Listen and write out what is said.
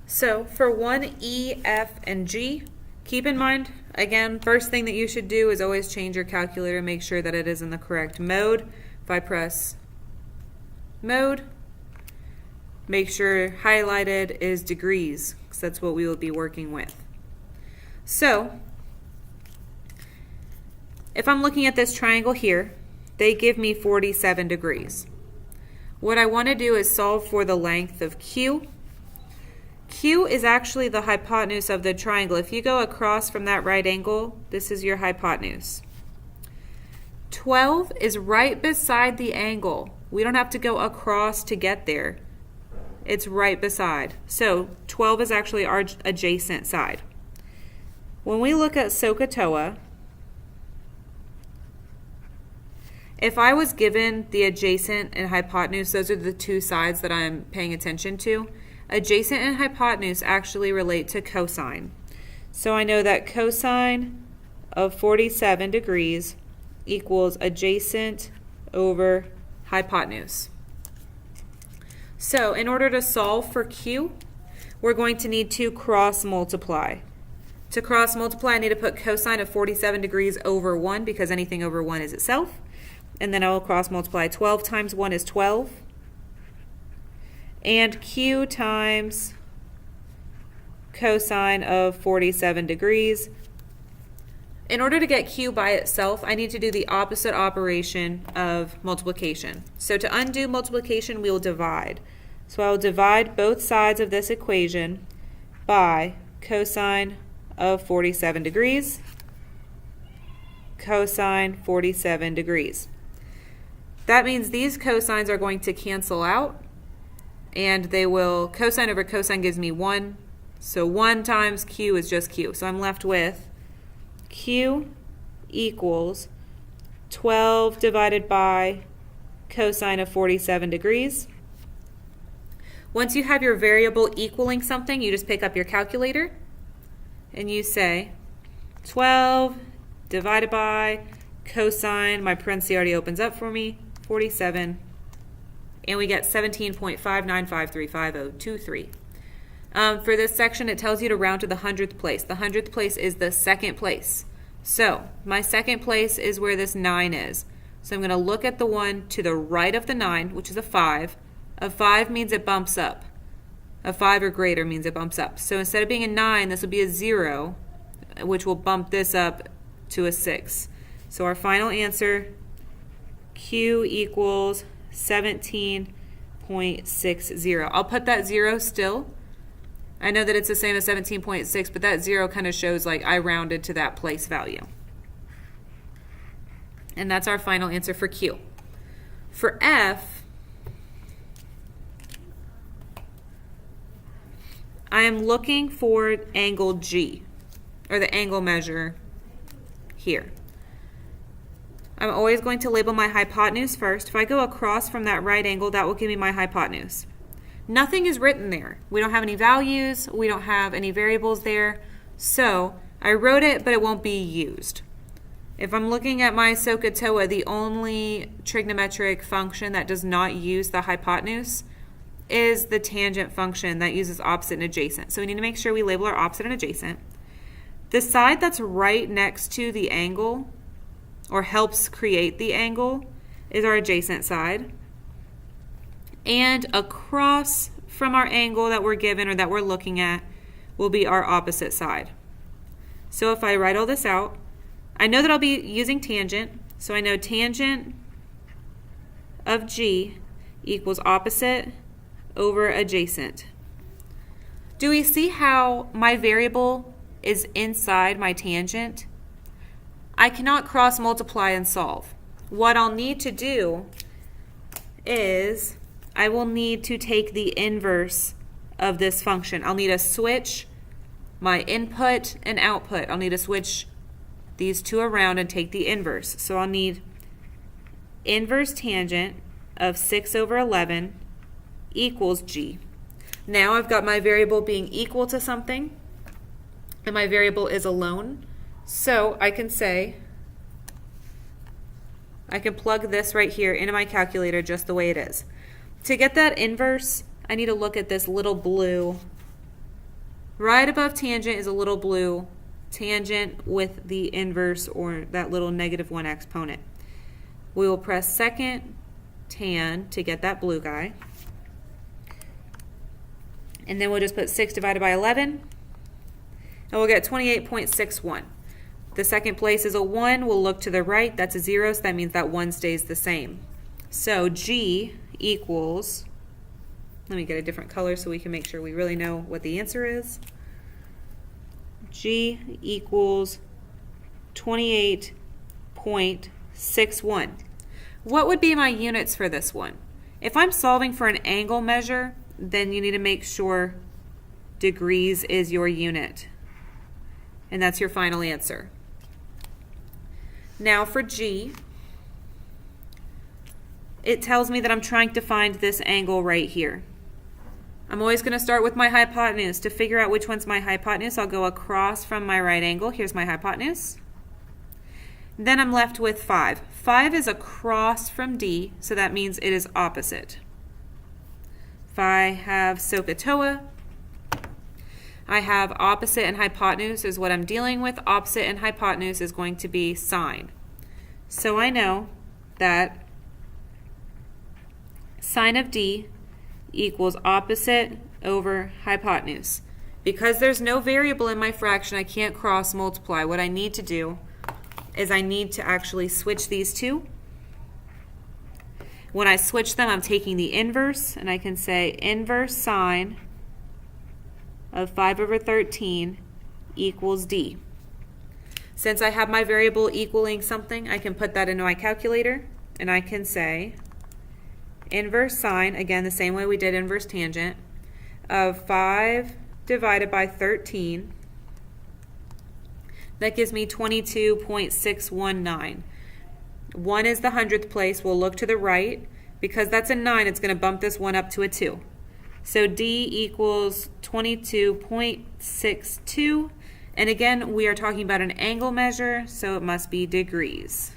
So for 1e, f, and g, keep in mind, again, first thing that you should do is always change your calculator and make sure that it is in the correct mode. If I press mode, make sure highlighted is degrees, because that's what we will be working with. So if I'm looking at this triangle here, they give me 47 degrees. What I want to do is solve for the length of Q. Q is actually the hypotenuse of the triangle. If you go across from that right angle, this is your hypotenuse. 12 is right beside the angle. We don't have to go across to get there. It's right beside. So 12 is actually our adjacent side. When we look at SOHCAHTOA, if I was given the adjacent and hypotenuse, those are the two sides that I'm paying attention to. Adjacent and hypotenuse actually relate to cosine. So I know that cosine of 47 degrees equals adjacent over hypotenuse. So in order to solve for Q, we're going to need to cross multiply. To cross multiply, I need to put cosine of 47 degrees over 1 because anything over 1 is itself. And then I will cross multiply. 12 times 1 is 12. And Q times cosine of 47 degrees. In order to get Q by itself, I need to do the opposite operation of multiplication. So to undo multiplication, we will divide. So I will divide both sides of this equation by cosine of 47 degrees, cosine 47 degrees. That means these cosines are going to cancel out, and they will, cosine over cosine gives me 1. So 1 times Q is just Q. So I'm left with Q equals 12 divided by cosine of 47 degrees. Once you have your variable equaling something, you just pick up your calculator and you say 12 divided by cosine, my parenthesis already opens up for me, 47, and we get 17.595350023. For this section, it tells you to round to the 100th place. The 100th place is the second place. So my second place is where this 9 is. So I'm going to look at the one to the right of the 9, which is a 5. A 5 means it bumps up. A 5 or greater means it bumps up. So instead of being a 9, this will be a 0, which will bump this up to a 6. So our final answer, Q equals 17.60. I'll put that 0 still. I know that it's the same as 17.6, but that 0 kind of shows like I rounded to that place value. And that's our final answer for Q. For F, I am looking for angle G, or the angle measure here. I'm always going to label my hypotenuse first. If I go across from that right angle, that will give me my hypotenuse. Nothing is written there. We don't have any values. We don't have any variables there. So I wrote it, but it won't be used. If I'm looking at my SOHCAHTOA, the only trigonometric function that does not use the hypotenuse is the tangent function that uses opposite and adjacent. So we need to make sure we label our opposite and adjacent. The side that's right next to the angle, or helps create the angle, is our adjacent side. And across from our angle that we're given or that we're looking at will be our opposite side. So if I write all this out, I know that I'll be using tangent. So I know tangent of G equals opposite over adjacent. Do we see how my variable is inside my tangent? I cannot cross multiply and solve. What I'll need to do is I will need to take the inverse of this function. I'll need to switch my input and output. I'll need to switch these two around and take the inverse. So I'll need inverse tangent of 6 over 11 equals G. Now I've got my variable being equal to something, and my variable is alone. So I can say, I can plug this right here into my calculator just the way it is. To get that inverse, I need to look at this little blue Right above tangent is a little blue, tangent with the inverse or that little -1 exponent. We will press second tan to get that blue guy. And then we'll just put 6 divided by 11, and we'll get 28.61. The second place is a 1. We'll look to the right. That's a 0, so that means that 1 stays the same. So G equals, let me get a different color so we can make sure we really know what the answer is. G equals 28.61. What would be my units for this one? If I'm solving for an angle measure, then you need to make sure degrees is your unit. And that's your final answer. Now for G, it tells me that I'm trying to find this angle right here. I'm always going to start with my hypotenuse. To figure out which one's my hypotenuse, I'll go across from my right angle. Here's my hypotenuse. Then I'm left with 5. 5 is across from D, so that means it is opposite. If I have SOHCAHTOA, I have opposite and hypotenuse is what I'm dealing with. Opposite and hypotenuse is going to be sine. So I know that sine of D equals opposite over hypotenuse. Because there's no variable in my fraction, I can't cross multiply. What I need to do is I need to actually switch these two. When I switch them, I'm taking the inverse, and I can say inverse sine of 5 over 13 equals D. Since I have my variable equaling something, I can put that into my calculator, and I can say inverse sine, again the same way we did inverse tangent, of 5 divided by 13. That gives me 22.619. 1 is the 100th place. We'll look to the right. Because that's a 9, it's going to bump this 1 up to a 2. So D equals 22.62. And again, we are talking about an angle measure, so it must be degrees.